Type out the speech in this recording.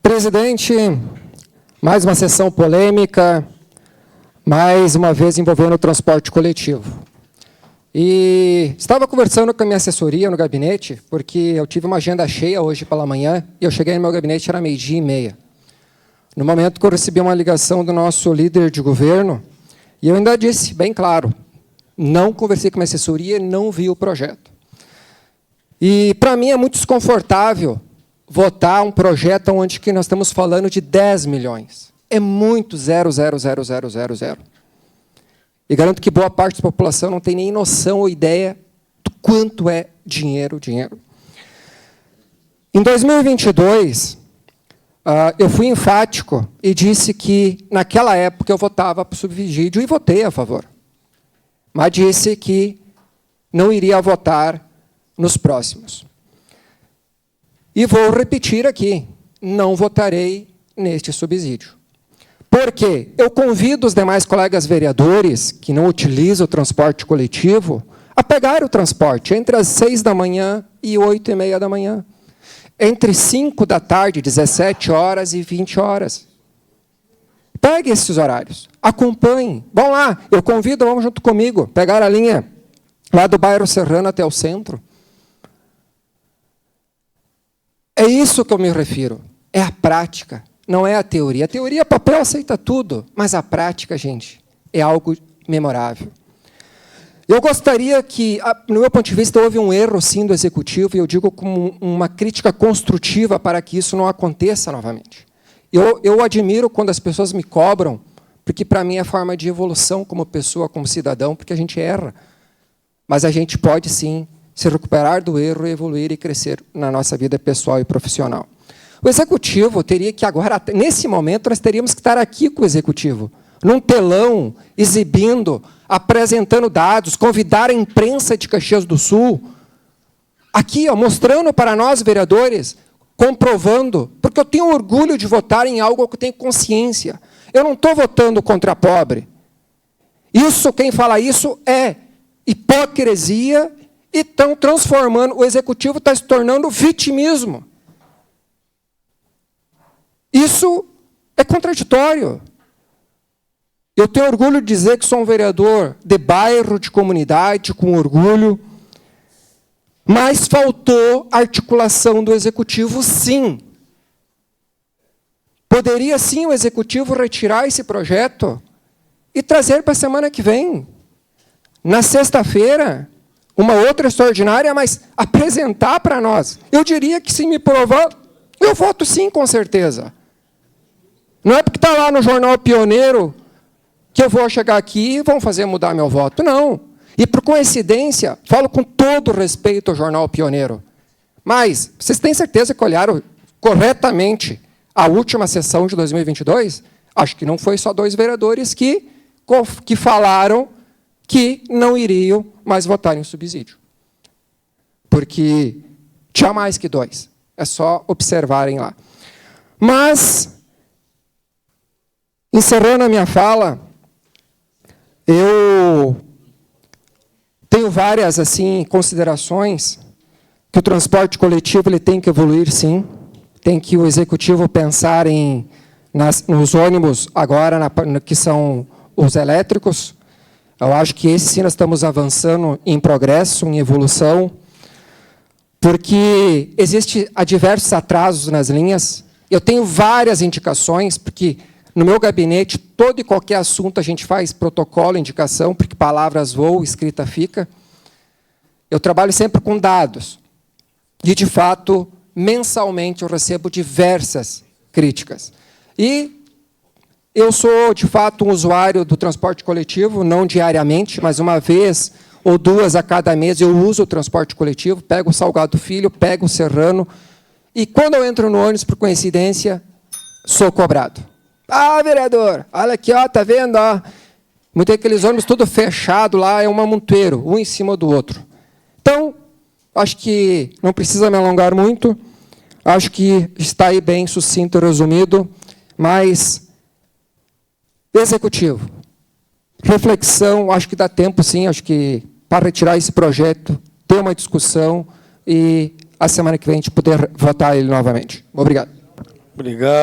Presidente, mais uma sessão polêmica, mais uma vez envolvendo o transporte coletivo. E estava conversando com a minha assessoria no gabinete, porque eu tive uma agenda cheia hoje pela manhã, e eu cheguei no meu gabinete, era 12h30. No momento que eu recebi uma ligação do nosso líder de governo, e eu ainda disse, bem claro, não conversei com a minha assessoria, não vi o projeto. E, para mim, é muito desconfortável votar um projeto onde que nós estamos falando de 10 milhões. É muito 0,00000. E garanto que boa parte da população não tem nem noção ou ideia do quanto é dinheiro. Em 2022, eu fui enfático e disse que, naquela época, eu votava para o subsídio e votei a favor. Mas disse que não iria votar nos próximos. E vou repetir aqui, não votarei neste subsídio. Por quê? Eu convido os demais colegas vereadores que não utilizam o transporte coletivo a pegar o transporte entre as 6 da manhã e 8h30 da manhã. Entre 5 da tarde, 17 horas e 20 horas. Pegue esses horários, acompanhem. Vão lá, eu convido, vamos junto comigo, pegar a linha lá do bairro Serrano até o centro. É isso que eu me refiro, é a prática, não é a teoria. A teoria, papel aceita tudo, mas a prática, gente, é algo memorável. Eu gostaria que, no meu ponto de vista, houve um erro, sim, do Executivo, e eu digo como uma crítica construtiva para que isso não aconteça novamente. Eu admiro quando as pessoas me cobram, porque, para mim, é forma de evolução como pessoa, como cidadão, porque a gente erra. Mas a gente pode, sim, se recuperar do erro, evoluir e crescer na nossa vida pessoal e profissional. O Executivo teria que agora, nesse momento, nós teríamos que estar aqui com o Executivo, num telão, exibindo, apresentando dados, convidar a imprensa de Caxias do Sul, aqui, ó, mostrando para nós, vereadores, comprovando, porque eu tenho orgulho de votar em algo que eu tenho consciência. Eu não estou votando contra a pobre. Isso, quem fala isso é hipocrisia. E estão transformando, o Executivo está se tornando vitimismo. Isso é contraditório. Eu tenho orgulho de dizer que sou um vereador de bairro, de comunidade, com orgulho, mas faltou articulação do Executivo, sim. Poderia, sim, o Executivo retirar esse projeto e trazer para a semana que vem. Na sexta-feira, uma outra extraordinária, mas apresentar para nós. Eu diria que, se me provar, eu voto sim, com certeza. Não é porque está lá no Jornal Pioneiro que eu vou chegar aqui e vão fazer mudar meu voto. Não. E, por coincidência, falo com todo respeito ao Jornal Pioneiro, mas vocês têm certeza que olharam corretamente a última sessão de 2022? Acho que não foi só 2 vereadores que falaram que não iriam mais votar em subsídio. Porque tinha mais que 2. É só observarem lá. Mas, encerrando a minha fala, eu tenho várias assim, considerações que o transporte coletivo ele tem que evoluir, sim. Tem que o Executivo pensar nos ônibus agora, que são os elétricos. Eu acho que esse sim nós estamos avançando em progresso, em evolução, porque há diversos atrasos nas linhas. Eu tenho várias indicações, porque no meu gabinete, todo e qualquer assunto a gente faz protocolo, indicação, porque palavras voam, escrita fica. Eu trabalho sempre com dados. E, de fato, mensalmente eu recebo diversas críticas. E eu sou, de fato, um usuário do transporte coletivo, não diariamente, mas uma vez ou 2 a cada mês eu uso o transporte coletivo, pego o Salgado Filho, pego o Serrano, e quando eu entro no ônibus, por coincidência, sou cobrado. Ah, vereador, olha aqui, ó, tá vendo? Ó. Muitos daqueles ônibus tudo fechado lá, é um mamonteiro, um em cima do outro. Então, acho que não precisa me alongar muito, acho que está aí bem sucinto e resumido, mas Executivo, reflexão, acho que dá tempo, sim, acho que para retirar esse projeto, ter uma discussão e a semana que vem a gente poder votar ele novamente. Obrigado. Obrigado.